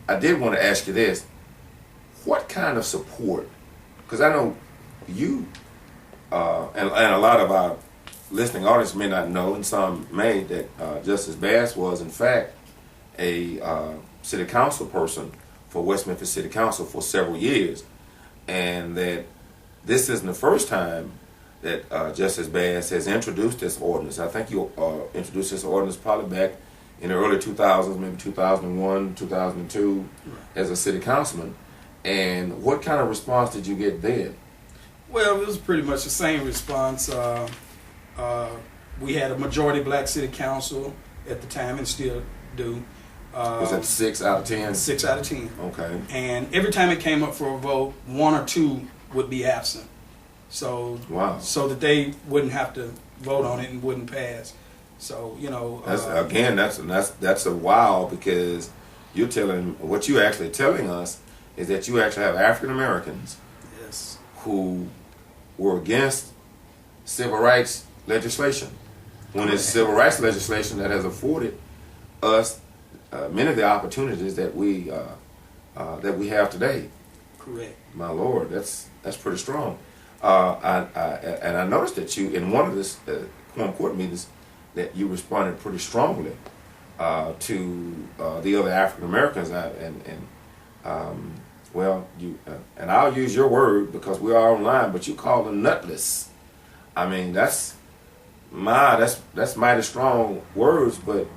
I did want to ask you this: what kind of support? Because I know you and a lot of our listening audience may not know, and some may, that Justice Bass was in fact a city council person for West Memphis City Council for several years, and that this isn't the first time that Justice Bass has introduced this ordinance. I think you introduced this ordinance probably back in the early 2000s, maybe 2001, 2002, as a city councilman. And what kind of response did you get then? Well, it was pretty much the same response. We had a majority black city council at the time, and still do. Was that 6 out of 10? 6 out of 10. Okay. And every time it came up for a vote, 1 or 2 would be absent. So, wow. So that they wouldn't have to vote on it and wouldn't pass. So, you know. That's a wow, because you're telling, what you actually telling us is that you actually have African Americans, yes, who were against civil rights legislation, when it's civil rights legislation that has afforded us many of the opportunities that we have today. Correct. My Lord, that's pretty strong. And I noticed that you, in one of this quorum court meetings, that you responded pretty strongly to the other African Americans, well, you and I'll use your word because we are online, but you call them nutless. I mean, that's mighty strong words. But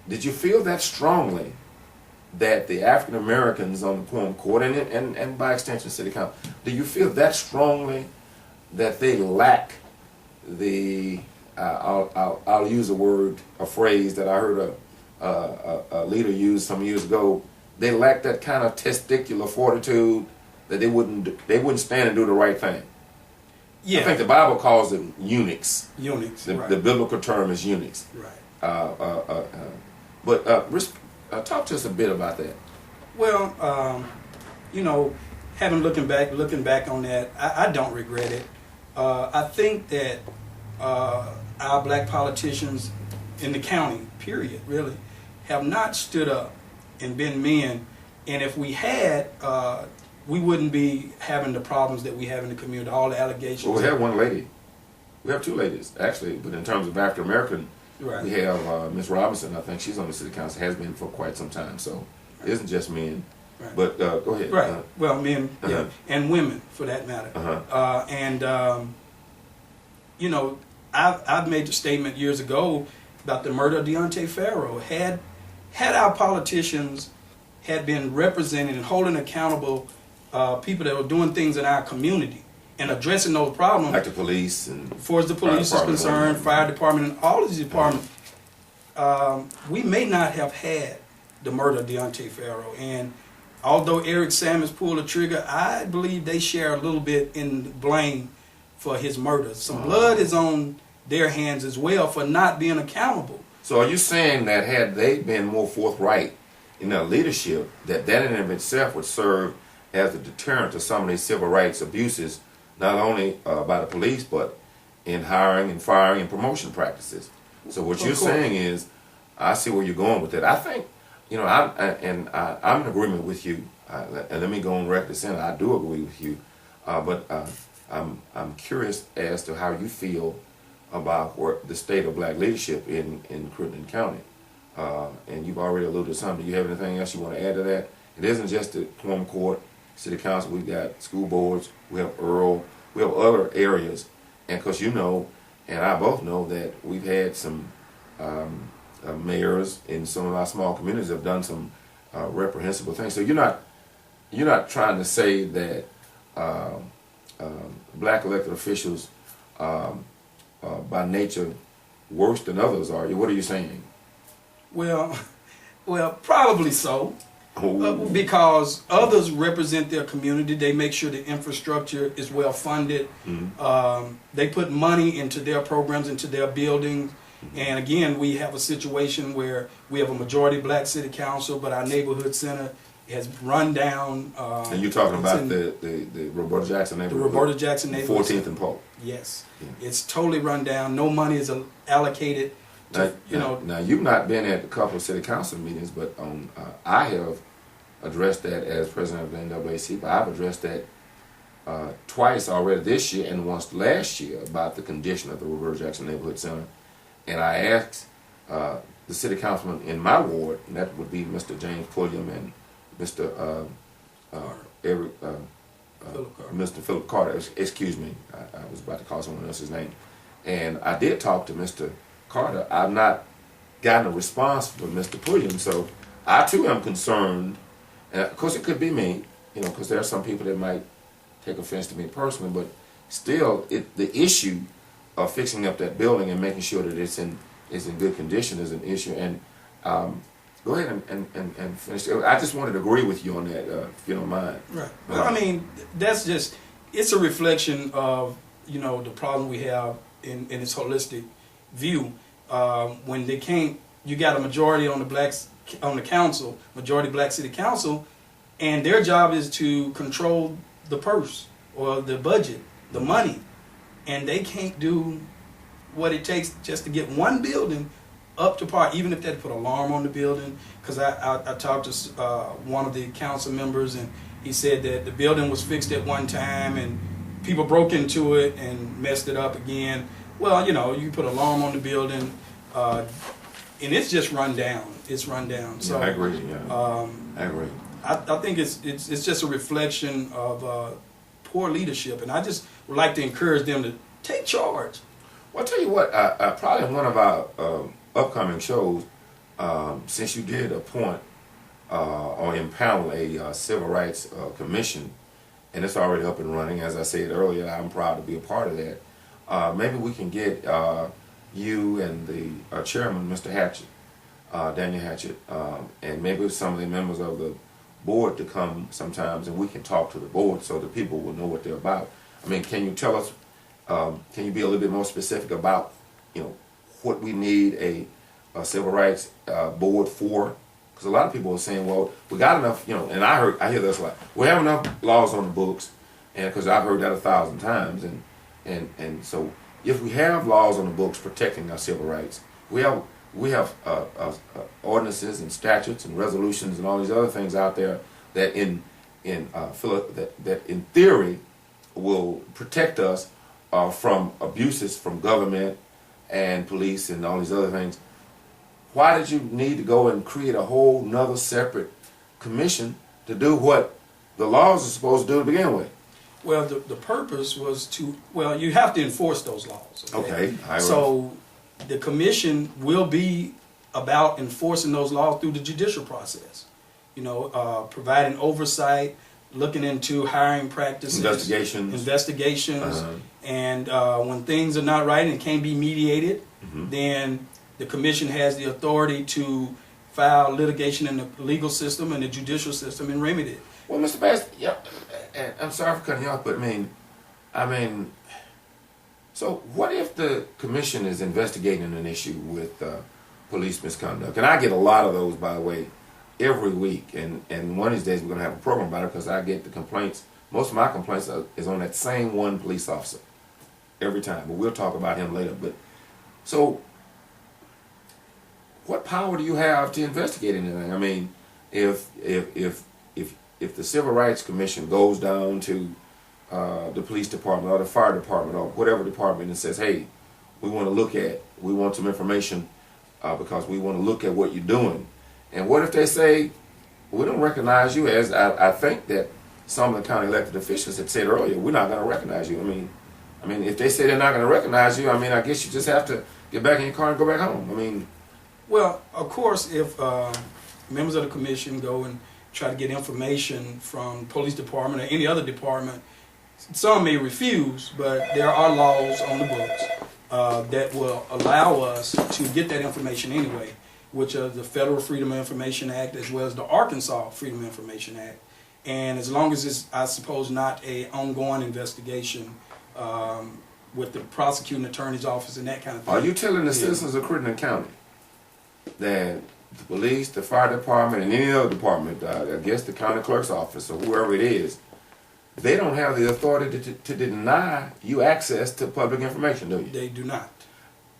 did you feel that strongly that the African Americans on the quorum court and by extension city council, do you feel that strongly that they lack the I'll use a phrase that I heard a leader use some years ago. They lack that kind of testicular fortitude that they wouldn't stand and do the right thing. Yeah. I think the Bible calls them eunuchs. Eunuchs. The, right. The biblical term is eunuchs. Right. But talk to us a bit about that. Well, you know, looking back on that, I don't regret it. I think that our black politicians in the county, period, really, have not stood up and been men. And if we had, we wouldn't be having the problems that we have in the community, all the allegations. Well, we have one lady. We have 2 ladies, actually, but in terms of African American, right, we have Ms. Robinson. I think she's on the city council, has been for quite some time, so it isn't just men. Right. But go ahead. Right. Well, men, yeah, and women, for that matter. You know, I've made the statement years ago about the murder of Deontay Farrow. Had our politicians had been representing and holding accountable people that were doing things in our community and addressing those problems, like the police, and as far as the police is concerned, fire department, and all of these departments, we may not have had the murder of Deontay Farrow. And although Eric Sammons pulled the trigger, I believe they share a little bit in blame for his murder. Some blood is on their hands as well for not being accountable. So are you saying that had they been more forthright in their leadership, that in and of itself would serve as a deterrent to some of these civil rights abuses, not only by the police, but in hiring and firing and promotion practices? So what you're saying is, I see where you're going with it. I think, you know, I'm in agreement with you. And let me go on record saying I do agree with you. But I'm curious as to how you feel about the state of black leadership in Crittenden County. And you've already alluded to something. Do you have anything else you want to add to that? It isn't just the quorum court, city council. We've got school boards. We have Earl. We have other areas. And because you know, and I both know that we've had some mayors in some of our small communities have done some reprehensible things. So you're not trying to say that black elected officials by nature worse than others, are you? What are you saying? Well, probably so. Because others represent their community. They make sure the infrastructure is well funded. Mm-hmm. They put money into their programs, into their buildings. Mm-hmm. And again, we have a situation where we have a majority black city council, but our neighborhood center has run down. And you're talking about the Roberta Jackson neighborhood? The Roberta Jackson neighborhood. 14th and Polk. Yes. Yeah. It's totally run down. No money is allocated. Now you've not been at a couple of city council meetings, but I have addressed that as president of the NAACP, but I've addressed that twice already this year and once last year about the condition of the Roberta Jackson Neighborhood Center. And I asked the city councilman in my ward, and that would be Mr. James Pulliam and Mr. Eric, Mr. Philip Carter, excuse me, I was about to call someone else's name. And I did talk to Mr. Carter. I've not gotten a response from Mr. Pulliam, so I too am concerned. And of course, it could be me, because there are some people that might take offense to me personally, but still, the issue of fixing up that building and making sure that it's in good condition is an issue. And go ahead and finish. I just wanted to agree with you on that, if you don't mind. Right. Well, I mean, that's just, it's a reflection of, the problem we have in its holistic view. When they can't, you got a majority on the council, majority black city council, and their job is to control the purse or the budget, the money, and they can't do what it takes just to get one building up to par, even if they had to put an alarm on the building. Because I talked to one of the council members, and he said that the building was fixed at one time and people broke into it and messed it up again. Well, you put an alarm on the building, and it's just run down. It's run down. So I agree. Yeah. I agree. I think it's just a reflection of poor leadership, and I just would like to encourage them to take charge. Well, I'll tell you what, probably in one of our upcoming shows, since you did appoint or impanel a civil rights commission, and it's already up and running, as I said earlier, I'm proud to be a part of that. Maybe we can get you and the chairman, Mr. Hatchett, Daniel Hatchett, and maybe some of the members of the board to come sometimes, and we can talk to the board so that people will know what they're about. I mean, can you tell us, can you be a little bit more specific about, what we need a civil rights board for? Because a lot of people are saying, well, we got enough, and I hear this a lot. We have enough laws on the books, and because I've heard that 1,000 times, and so if we have laws on the books protecting our civil rights, we have ordinances and statutes and resolutions and all these other things out there that that in theory will protect us from abuses from government and police and all these other things. Why did you need to go and create a whole nother separate commission to do what the laws are supposed to do to begin with? Well, the purpose was to, you have to enforce those laws. Okay. So the commission will be about enforcing those laws through the judicial process. Providing oversight, looking into hiring practices, investigations, and when things are not right and can't be mediated, then the commission has the authority to file litigation in the legal system and the judicial system and remedy it. Well, Mr. Bass, and I'm sorry for cutting you off, but I mean, so what if the commission is investigating an issue with police misconduct? And I get a lot of those, by the way, every week. And one of these days we're going to have a program about it, because I get the complaints. Most of my complaints is on that same one police officer every time. But we'll talk about him later. But so, what power do you have to investigate anything? I mean, if the Civil Rights Commission goes down to the police department or the fire department or whatever department and says, hey, we want some information because we want to look at what you're doing. And what if they say, we don't recognize you, as I think that some of the county elected officials had said earlier, we're not going to recognize you. I mean, if they say they're not going to recognize you, I guess you just have to get back in your car and go back home. Well, of course, if members of the commission go and try to get information from police department or any other department, some may refuse, but there are laws on the books that will allow us to get that information anyway, which are the Federal Freedom of Information Act as well as the Arkansas Freedom of Information Act. And as long as it's, I suppose, not an ongoing investigation with the prosecuting attorney's office and that kind of thing. Are you telling the citizens of Crittenden County that the police, the fire department, and any other department, I guess the county clerk's office or whoever it is, they don't have the authority to deny you access to public information, do you? They do not.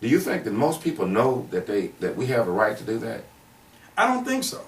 Do you think that most people know that we have a right to do that? I don't think so.